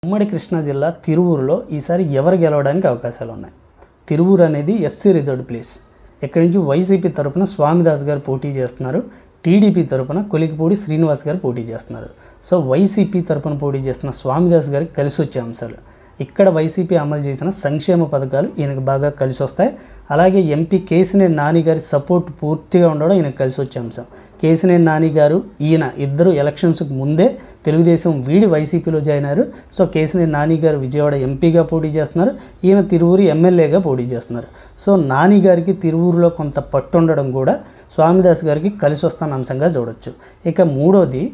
ఉమ్మడి కృష్ణా జిల్లా తిరువూరులో ఈసారి ఎవరు గెలవడానికి అవకాశాలు ఉన్నాయి. తిరువూరు అనేది ఎస్సీ రిజర్వ్డ్ ప్లేస్. ఇక్కడి నుంచి వైసీపీ తరపున స్వామిదాస్ గారు పోటీ చేస్తున్నారు. టీడీపీ తరపున కొలికిపూడి శ్రీనివాస్ గారు పోటీ చేస్తున్నారు. సో వైసీపీ తరపున పోటీ చేస్తున్న స్వామిదాస్ గారికి కలిసి వచ్చే అంశాలు, ఇక్కడ వైసీపీ అమలు చేసిన సంక్షేమ పథకాలు ఈయనకు బాగా కలిసి వస్తాయి. అలాగే ఎంపీ కేశినేని నాని గారి సపోర్ట్ పూర్తిగా ఉండడం ఈయనకు కలిసి వచ్చే అంశం. కేశినేని నాని గారు ఈయన ఇద్దరు ఎలక్షన్స్కి ముందే తెలుగుదేశం వీడి వైసీపీలో జాయిన్ అయ్యారు. సో కేశినేని నాని గారు విజయవాడ ఎంపీగా పోటీ చేస్తున్నారు, ఈయన తిరువూరు ఎమ్మెల్యేగా పోటీ చేస్తున్నారు. సో నాని గారికి తిరువూరులో కొంత పట్టు ఉండడం కూడా స్వామిదాస్ గారికి కలిసి వస్తున్న అంశంగా చూడొచ్చు. ఇక మూడోది,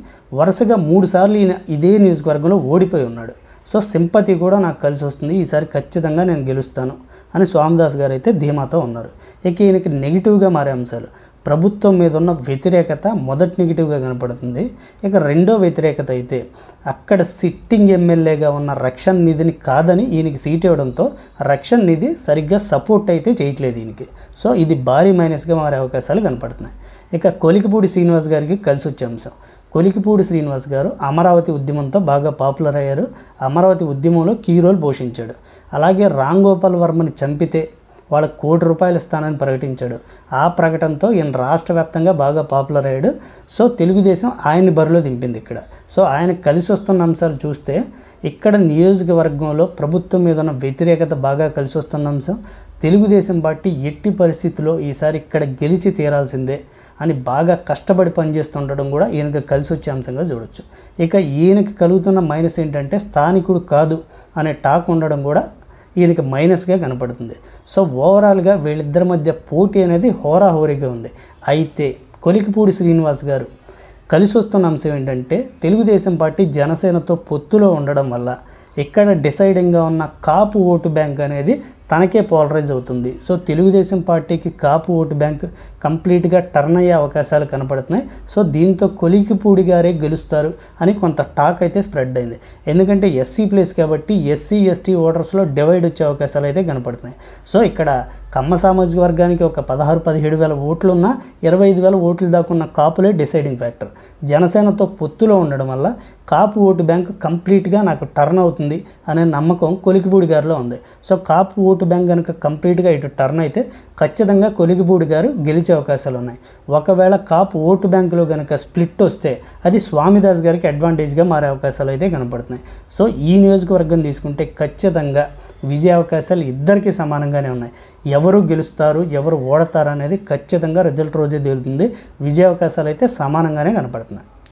వరుసగా 3 సార్లు ఈయన ఇదే నియోజకవర్గంలో ఓడిపోయి ఉన్నాడు. సో సింపతి కూడా నాకు కలిసి వస్తుంది, ఈసారి ఖచ్చితంగా నేను గెలుస్తాను అని స్వామిదాస్ గారు అయితే ధీమాతో ఉన్నారు. ఇక ఈయనకి నెగిటివ్గా మారే అంశాలు, ప్రభుత్వం మీద ఉన్న వ్యతిరేకత మొదటి నెగిటివ్గా కనపడుతుంది. ఇక రెండో వ్యతిరేకత అయితే అక్కడ సిట్టింగ్ ఎమ్మెల్యేగా ఉన్న రక్షణ్ నిధిని కాదని ఈయనకి సీట్ ఇవ్వడంతో రక్షణ్ నిధి సరిగ్గా సపోర్ట్ అయితే చేయట్లేదు ఈయనకి. సో ఇది భారీ మైనస్గా మారే అవకాశాలు కనపడుతున్నాయి. ఇక కొలికిపూడి శ్రీనివాస్ గారికి కలిసి వచ్చే అంశం, కొలికిపూడి శ్రీనివాస్ గారు అమరావతి ఉద్యమంతో బాగా పాపులర్ అయ్యారు. అమరావతి ఉద్యమంలో కీ రోల్ పోషించాడు. అలాగే రామ్ గోపాల్ వర్మని చంపితే వాళ్ళకి ₹1 కోటి ఇస్తానని ప్రకటించాడు. ఆ ప్రకటనతో ఈయన రాష్ట్ర వ్యాప్తంగా బాగా పాపులర్ అయ్యాడు. సో తెలుగుదేశం ఆయన్ని బరిలో దింపింది ఇక్కడ. సో ఆయనకు కలిసి వస్తున్న అంశాలు చూస్తే ఇక్కడ నియోజకవర్గంలో ప్రభుత్వం మీద ఉన్న వ్యతిరేకత బాగా కలిసి వస్తున్న అంశం. తెలుగుదేశం పార్టీ ఎట్టి పరిస్థితుల్లో ఈసారి ఇక్కడ గెలిచి తీరాల్సిందే అని బాగా కష్టపడి పనిచేస్తుండడం కూడా ఈయనకి కలిసి వచ్చే అంశంగా చూడొచ్చు. ఇక ఈయనకి కలుగుతున్న మైనస్ ఏంటంటే స్థానికుడు కాదు అనే టాక్ ఉండడం కూడా ఈయనకి మైనస్గా కనపడుతుంది. సో ఓవరాల్గా వీళ్ళిద్దరి మధ్య పోటీ అనేది హోరాహోరీగా ఉంది. అయితే కొలికిపూడి శ్రీనివాస్ గారు కలిసి వస్తున్న అంశం ఏంటంటే తెలుగుదేశం పార్టీ జనసేనతో పొత్తులో ఉండడం వల్ల ఇక్కడ డిసైడింగ్గా ఉన్న కాపు ఓటు బ్యాంక్ అనేది తనకే పోలరైజ్ అవుతుంది. సో తెలుగుదేశం పార్టీకి కాపు ఓటు బ్యాంక్ కంప్లీట్గా టర్న్ అయ్యే అవకాశాలు కనపడుతున్నాయి. సో దీంతో కొలికిపూడి గారే గెలుస్తారు అని కొంత టాక్ అయితే స్ప్రెడ్ అయింది. ఎందుకంటే ఎస్సీ ప్లేస్ కాబట్టి ఎస్సీ ఎస్టీ ఓటర్స్లో డివైడ్ వచ్చే అవకాశాలు అయితే కనపడుతున్నాయి. సో ఇక్కడ కమ్మ సామాజిక వర్గానికి ఒక 16-17 వేల ఓట్లు ఉన్న 25 వేల ఓట్లు దాకున్న కాపులే డిసైడింగ్ ఫ్యాక్టర్. జనసేనతో పొత్తులో ఉండడం వల్ల కాపు ఓటు బ్యాంక్ కంప్లీట్గా నాకు టర్న్ అవుతుంది అనే నమ్మకం కొలికిపూడి గారిలో ఉంది. సో కాపు ఓటు బ్యాంక్ కనుక కంప్లీట్గా ఇటు టర్న్ అయితే ఖచ్చితంగా కొలికిపూడి గారు గెలిచే అవకాశాలు ఉన్నాయి. ఒకవేళ కాపు ఓటు బ్యాంకులో కనుక స్ప్లిట్ వస్తే అది స్వామిదాస్ గారికి అడ్వాంటేజ్గా మారే అవకాశాలు అయితే కనపడుతున్నాయి. సో ఈ నియోజకవర్గం తీసుకుంటే ఖచ్చితంగా విజయ అవకాశాలు ఇద్దరికీ సమానంగానే ఉన్నాయి. ఎవరు గెలుస్తారు ఎవరు ఓడతారు అనేది ఖచ్చితంగా రిజల్ట్ రోజే తేలుతుంది. విజయ అవకాశాలు అయితే సమానంగానే కనపడుతున్నాయి.